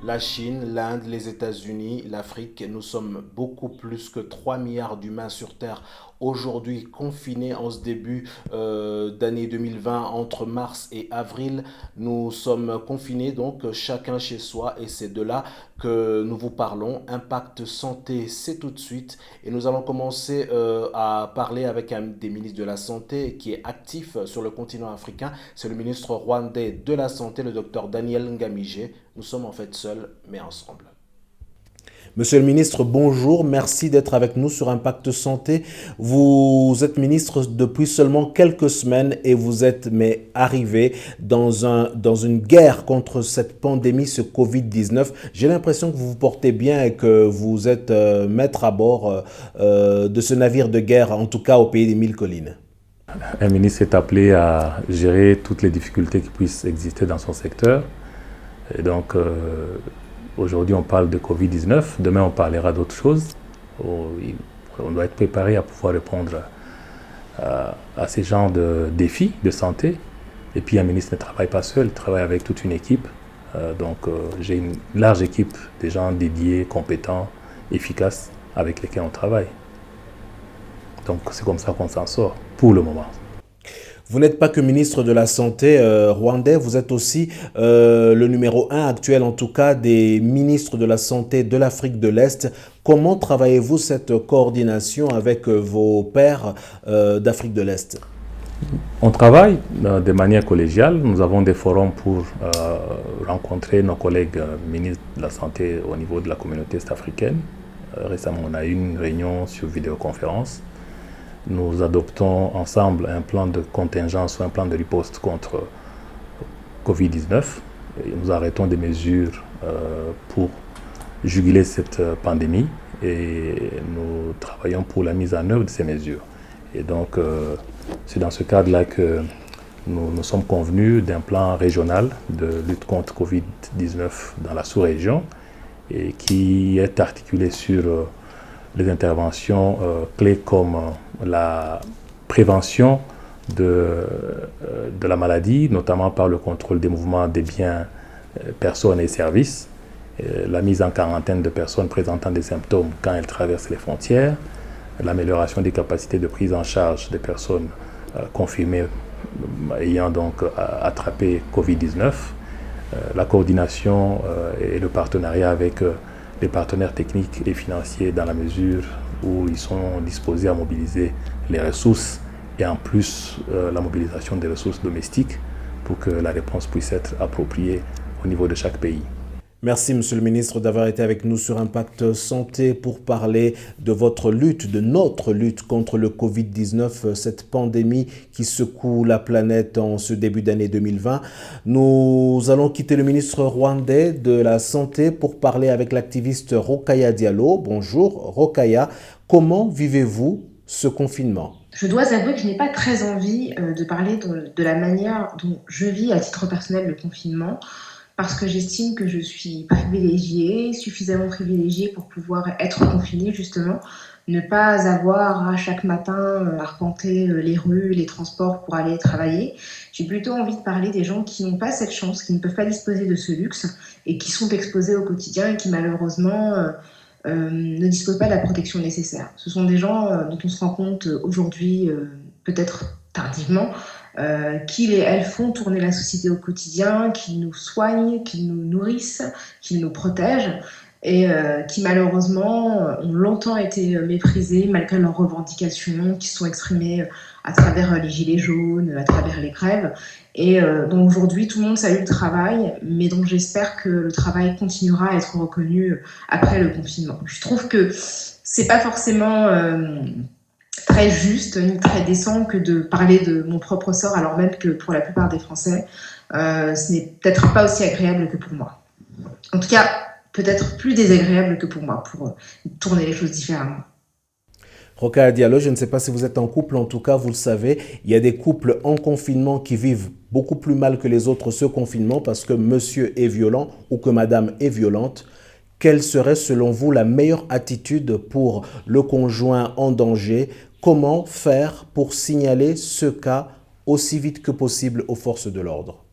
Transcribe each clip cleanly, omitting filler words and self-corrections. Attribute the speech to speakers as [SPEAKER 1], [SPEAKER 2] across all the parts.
[SPEAKER 1] La Chine, l'Inde, les États-Unis, l'Afrique, nous sommes beaucoup plus que 3 milliards d'humains sur Terre aujourd'hui confinés en ce début d'année 2020 entre mars et avril. Nous sommes confinés donc chacun chez soi et c'est de là que nous vous parlons. Impact santé, c'est tout de suite et nous allons commencer à parler avec un des ministres de la Santé qui est actif sur le continent africain. C'est le ministre rwandais de la Santé, le docteur Daniel Ngamije. Nous sommes en fait seuls, mais ensemble. Monsieur le ministre, bonjour. Merci d'être avec nous sur Impact Santé. Vous êtes ministre depuis seulement quelques semaines et vous êtes arrivé dans une guerre contre cette pandémie, ce Covid-19. J'ai l'impression que vous vous portez bien et que vous êtes maître à bord de ce navire de guerre, en tout cas au pays des mille collines.
[SPEAKER 2] Un ministre est appelé à gérer toutes les difficultés qui puissent exister dans son secteur. Et donc, aujourd'hui, on parle de Covid-19. Demain, on parlera d'autres choses. On doit être préparé à pouvoir répondre à ces genres de défis de santé. Et puis, un ministre ne travaille pas seul, il travaille avec toute une équipe. J'ai une large équipe de gens dédiés, compétents, efficaces, avec lesquels on travaille. Donc, c'est comme ça qu'on s'en sort, pour le moment.
[SPEAKER 1] Vous n'êtes pas que ministre de la Santé rwandais, vous êtes aussi le numéro 1 actuel, en tout cas, des ministres de la Santé de l'Afrique de l'Est. Comment travaillez-vous cette coordination avec vos pairs d'Afrique de l'Est?
[SPEAKER 2] On travaille de manière collégiale. Nous avons des forums pour rencontrer nos collègues ministres de la Santé au niveau de la communauté est-africaine. Récemment, on a eu une réunion sur vidéoconférence. Nous adoptons ensemble un plan de contingence ou un plan de riposte contre Covid-19. Nous arrêtons des mesures pour juguler cette pandémie et nous travaillons pour la mise en œuvre de ces mesures. Et donc, c'est dans ce cadre-là que nous sommes convenus d'un plan régional de lutte contre Covid-19 dans la sous-région et qui est articulé sur les interventions clés comme la prévention de la maladie, notamment par le contrôle des mouvements des biens, personnes et services, la mise en quarantaine de personnes présentant des symptômes quand elles traversent les frontières, l'amélioration des capacités de prise en charge des personnes confirmées ayant donc attrapé Covid-19, la coordination et le partenariat avec les partenaires techniques et financiers dans la mesure où ils sont disposés à mobiliser les ressources et en plus la mobilisation des ressources domestiques pour que la réponse puisse être appropriée au niveau de chaque pays.
[SPEAKER 1] Merci, Monsieur le Ministre, d'avoir été avec nous sur Impact Santé pour parler de votre lutte, de notre lutte contre le Covid-19, cette pandémie qui secoue la planète en ce début d'année 2020. Nous allons quitter le ministre rwandais de la Santé pour parler avec l'activiste Rokhaya Diallo. Bonjour, Rokhaya. Comment vivez-vous ce confinement?
[SPEAKER 3] Je dois avouer que je n'ai pas très envie de parler de la manière dont je vis à titre personnel le confinement, parce que j'estime que je suis privilégiée, suffisamment privilégiée pour pouvoir être confinée justement, ne pas avoir à chaque matin arpenter les rues, les transports pour aller travailler. J'ai plutôt envie de parler des gens qui n'ont pas cette chance, qui ne peuvent pas disposer de ce luxe et qui sont exposés au quotidien et qui malheureusement ne disposent pas de la protection nécessaire. Ce sont des gens dont on se rend compte aujourd'hui, peut-être tardivement, qui elles font tourner la société au quotidien, qui nous soignent, qui nous nourrissent, qui nous protègent et qui malheureusement ont longtemps été méprisés malgré leurs revendications qui sont exprimées à travers les gilets jaunes, à travers les grèves et donc aujourd'hui tout le monde salue le travail mais donc j'espère que le travail continuera à être reconnu après le confinement. Je trouve que c'est pas forcément très juste ni très décent que de parler de mon propre sort alors même que pour la plupart des Français ce n'est peut-être pas aussi agréable que pour moi. En tout cas peut-être plus désagréable que pour moi pour tourner les choses différemment.
[SPEAKER 1] Rokhaya Diallo, je ne sais pas si vous êtes en couple, en tout cas, vous le savez, il y a des couples en confinement qui vivent beaucoup plus mal que les autres ce confinement parce que monsieur est violent ou que madame est violente. Quelle serait selon vous la meilleure attitude pour le conjoint en danger? Comment faire pour signaler ce cas aussi vite que possible aux forces de l'ordre?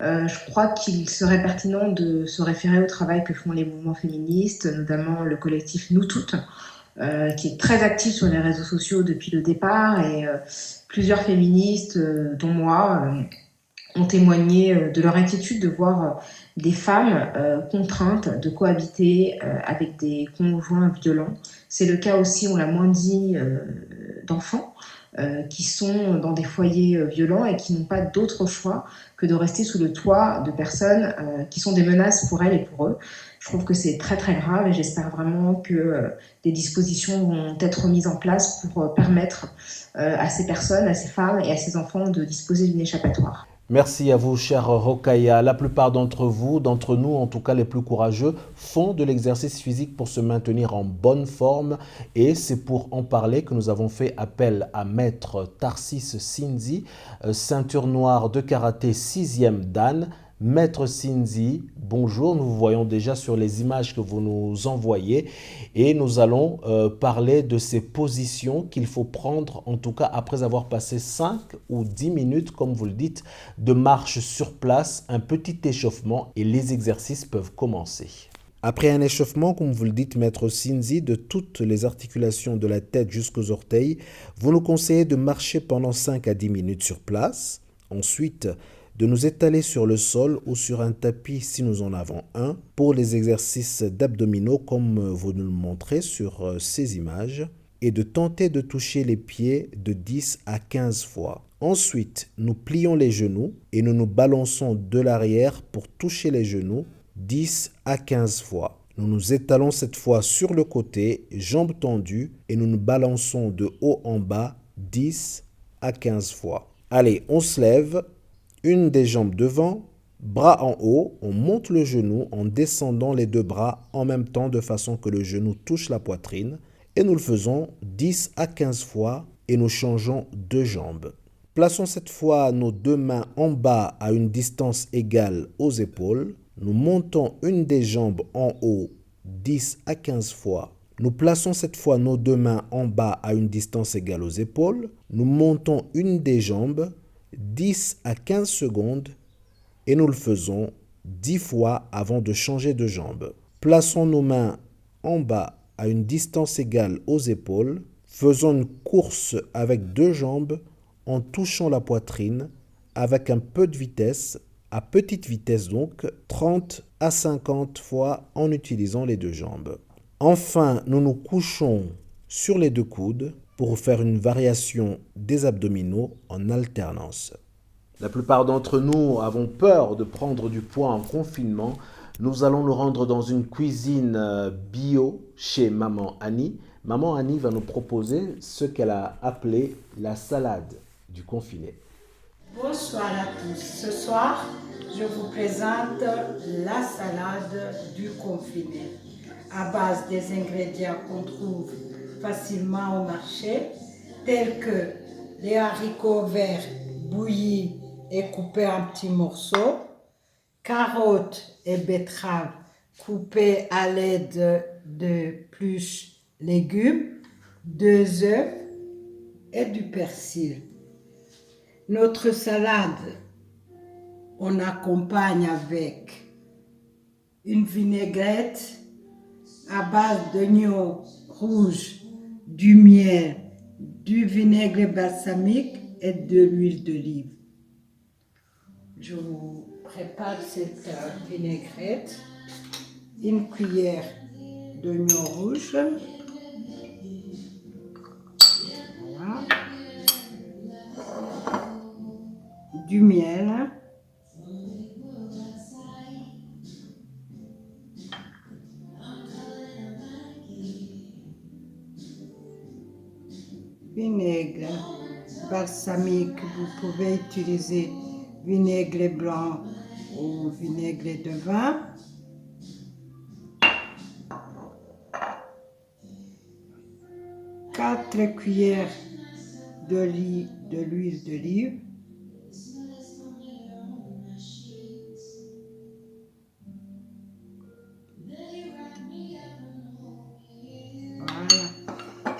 [SPEAKER 3] Je crois qu'il serait pertinent de se référer au travail que font les mouvements féministes, notamment le collectif Nous Toutes, qui est très actif sur les réseaux sociaux depuis le départ et plusieurs féministes, dont moi, ont témoigné de leur inquiétude de voir des femmes contraintes de cohabiter avec des conjoints violents. C'est le cas aussi, on l'a moins dit, d'enfants qui sont dans des foyers violents et qui n'ont pas d'autre choix que de rester sous le toit de personnes qui sont des menaces pour elles et pour eux. Je trouve que c'est très très grave et j'espère vraiment que des dispositions vont être mises en place pour permettre à ces personnes, à ces femmes et à ces enfants de disposer d'une échappatoire.
[SPEAKER 1] Merci à vous, cher Rokaya. La plupart d'entre vous, d'entre nous, en tout cas les plus courageux, font de l'exercice physique pour se maintenir en bonne forme. Et c'est pour en parler que nous avons fait appel à Maître Tarsis Sinzi, ceinture noire de karaté 6e Dan. Maître Sinzi, bonjour, nous vous voyons déjà sur les images que vous nous envoyez et nous allons parler de ces positions qu'il faut prendre, en tout cas après avoir passé 5 ou 10 minutes, comme vous le dites, de marche sur place, un petit échauffement et les exercices peuvent commencer. Après un échauffement, comme vous le dites, Maître Sinzi, de toutes les articulations de la tête jusqu'aux orteils, vous nous conseillez de marcher pendant 5 à 10 minutes sur place. Ensuite, de nous étaler sur le sol ou sur un tapis si nous en avons un pour les exercices d'abdominaux comme vous nous le montrez sur ces images et de tenter de toucher les pieds de 10 à 15 fois. Ensuite, nous plions les genoux et nous nous balançons de l'arrière pour toucher les genoux 10 à 15 fois. Nous nous étalons cette fois sur le côté, jambes tendues et nous nous balançons de haut en bas 10 à 15 fois. Allez, on se lève. Une des jambes devant, bras en haut, on monte le genou en descendant les deux bras en même temps de façon que le genou touche la poitrine et nous le faisons 10 à 15 fois et nous changeons de jambe. Plaçons cette fois nos deux mains en bas à une distance égale aux épaules. Nous montons une des jambes en haut 10 à 15 fois. Nous plaçons cette fois nos deux mains en bas à une distance égale aux épaules. Nous montons une des jambes 10 à 15 secondes et nous le faisons 10 fois avant de changer de jambe. Plaçons nos mains en bas à une distance égale aux épaules. Faisons une course avec deux jambes en touchant la poitrine avec un peu de vitesse, à petite vitesse donc, 30 à 50 fois en utilisant les deux jambes. Enfin, nous nous couchons sur les deux coudes pour faire une variation des abdominaux en alternance. La plupart d'entre nous avons peur de prendre du poids en confinement. Nous allons nous rendre dans une cuisine bio chez Maman Annie. Maman Annie va nous proposer ce qu'elle a appelé la salade du confiné.
[SPEAKER 4] Bonsoir à tous. Ce soir, je vous présente la salade du confiné à base des ingrédients qu'on trouve facilement au marché, tels que les haricots verts bouillis et coupés en petits morceaux, carottes et betteraves coupées à l'aide de pluches légumes, 2 œufs et du persil. Notre salade, on accompagne avec une vinaigrette à base d'oignons rouges, du miel, du vinaigre balsamique et de l'huile d'olive. Je vous prépare cette vinaigrette, une cuillère d'oignons rouges, voilà. Du miel, vinaigre balsamique, vous pouvez utiliser vinaigre blanc ou vinaigre de vin. Quatre cuillères d'huile d'olive. Voilà.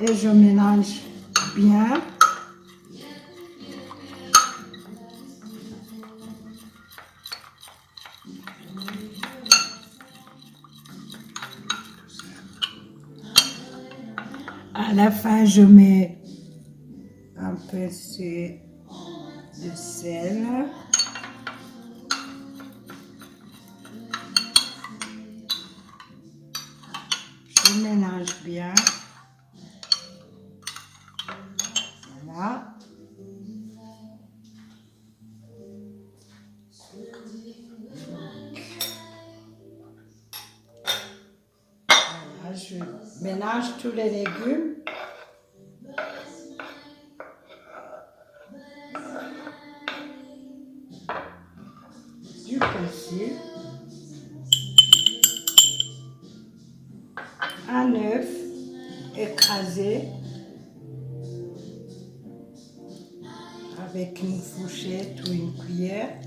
[SPEAKER 4] Et je mélange bien. À la fin, je mets un pincée de sel. Je mélange bien. Voilà. Voilà, je mélange tous les légumes. Du persil. Un œuf écrasé avec une fourchette ou une cuillère.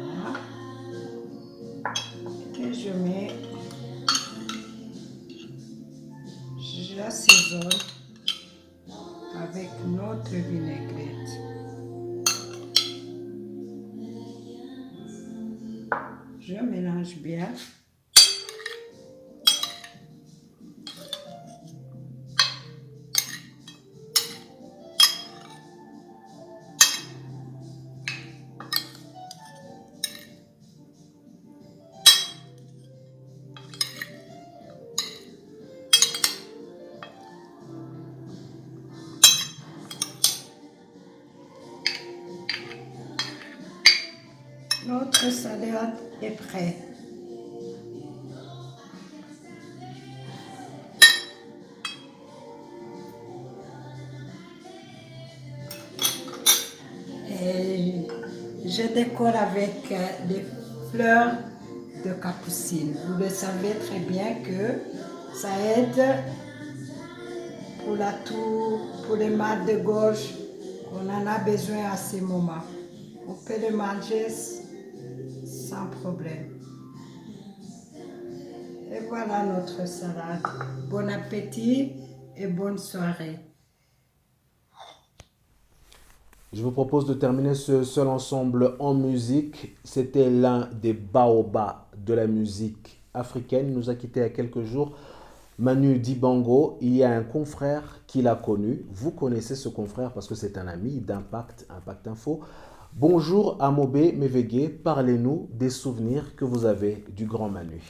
[SPEAKER 4] Voilà. Et je l'assaisonne avec notre vinaigrette. Je mélange bien. Notre salade est prête. Et je décore avec des fleurs de capucine. Vous le savez très bien que ça aide pour la toux, pour les mal de gorge, qu'on en a besoin à ces moments. On peut le manger sans problème. Et voilà notre salade. Bon appétit et bonne soirée.
[SPEAKER 1] Je vous propose de terminer ce seul ensemble en musique. C'était l'un des baobabs de la musique africaine. Il nous a quittés il y a quelques jours. Manu Dibango, il y a un confrère qui l'a connu. Vous connaissez ce confrère parce que c'est un ami d'Impact, Impact Info. Bonjour Amobé Mévégué, parlez-nous des souvenirs que vous avez du grand Manu.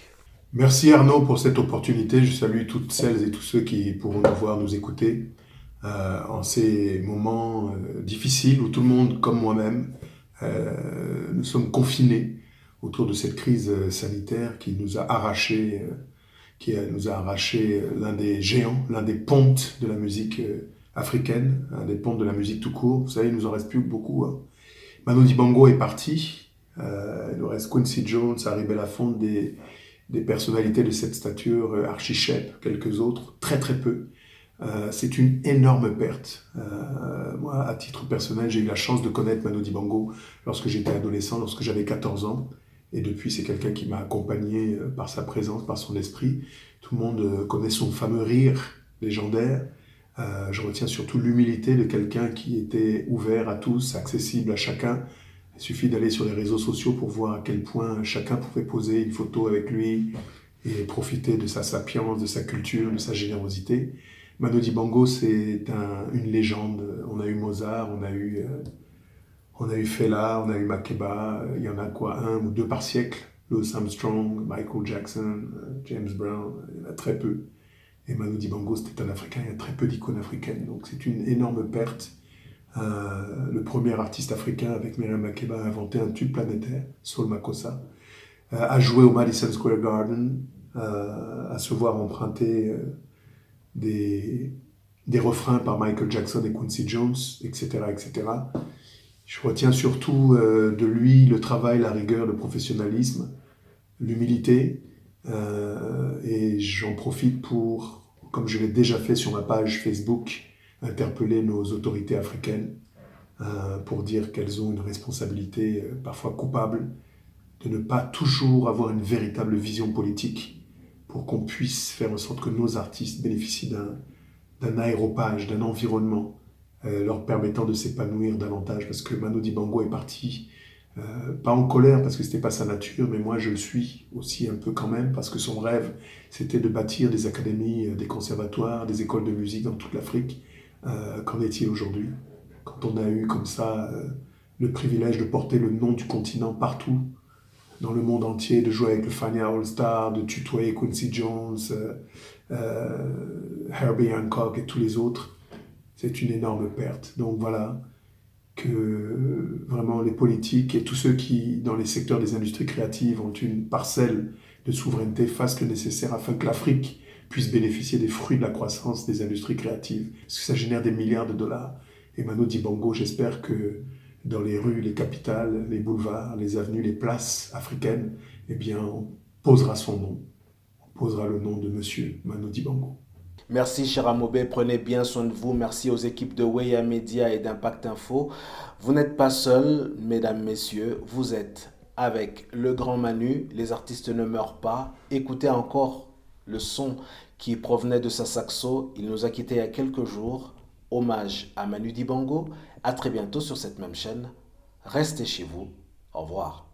[SPEAKER 5] Merci Arnaud pour cette opportunité. Je salue toutes celles et tous ceux qui pourront nous voir, nous écouter en ces moments difficiles où tout le monde, comme moi-même, nous sommes confinés autour de cette crise sanitaire qui nous a arraché, l'un des géants, l'un des pontes de la musique africaine, un des pontes de la musique tout court. Vous savez, il nous en reste plus beaucoup, hein. Manu Dibango est parti. Il nous reste Quincy Jones, Harry Belafonte, des personnalités de cette stature, Archie Shepp, quelques autres, très très peu. C'est une énorme perte. Moi, à titre personnel, j'ai eu la chance de connaître Manu Dibango lorsque j'étais adolescent, lorsque j'avais 14 ans. Et depuis, c'est quelqu'un qui m'a accompagné par sa présence, par son esprit. Tout le monde connaît son fameux rire légendaire. Je retiens surtout l'humilité de quelqu'un qui était ouvert à tous, accessible à chacun. Il suffit d'aller sur les réseaux sociaux pour voir à quel point chacun pouvait poser une photo avec lui et profiter de sa sapience, de sa culture, de sa générosité. Manu Dibango, c'est une légende. On a eu Mozart, on a eu Fela, on a eu Makeba. Il y en a quoi, 1 ou 2 par siècle. Louis Armstrong, Michael Jackson, James Brown, il y en a très peu. Et Manu Dibango, c'était un Africain, il y a très peu d'icônes africaines. Donc c'est une énorme perte. Le premier artiste africain avec Miriam Makeba a inventé un tube planétaire, Soul Makossa, a joué au Madison Square Garden, à se voir emprunter des refrains par Michael Jackson et Quincy Jones, etc., etc. Je retiens surtout de lui le travail, la rigueur, le professionnalisme, l'humilité, et j'en profite pour, comme je l'ai déjà fait sur ma page Facebook, interpeller nos autorités africaines pour dire qu'elles ont une responsabilité parfois coupable de ne pas toujours avoir une véritable vision politique pour qu'on puisse faire en sorte que nos artistes bénéficient d'un aéropage, d'un environnement leur permettant de s'épanouir davantage. Parce que Manu Dibango est parti, pas en colère parce que c'était pas sa nature, mais moi je le suis aussi un peu quand même, parce que son rêve c'était de bâtir des académies, des conservatoires, des écoles de musique dans toute l'Afrique. Qu'en est-il aujourd'hui? Quand on a eu comme ça le privilège de porter le nom du continent partout, dans le monde entier, de jouer avec le Fania All Star, de tutoyer Quincy Jones, Herbie Hancock et tous les autres, c'est une énorme perte. Donc voilà, que vraiment les politiques et tous ceux qui, dans les secteurs des industries créatives, ont une parcelle de souveraineté fassent le nécessaire afin que l'Afrique puisse bénéficier des fruits de la croissance des industries créatives, parce que ça génère des milliards de dollars. Et Manu Dibango, j'espère que dans les rues, les capitales, les boulevards, les avenues, les places africaines, eh bien, on posera son nom. On posera le nom de Monsieur Manu Dibango.
[SPEAKER 1] Merci, cher Amobé. Prenez bien soin de vous. Merci aux équipes de Weya Media et d'Impact Info. Vous n'êtes pas seuls, mesdames, messieurs. Vous êtes avec le grand Manu. Les artistes ne meurent pas. Écoutez encore le son qui provenait de sa saxo. Il nous a quittés il y a quelques jours. Hommage à Manu Dibango. À très bientôt sur cette même chaîne. Restez chez vous. Au revoir.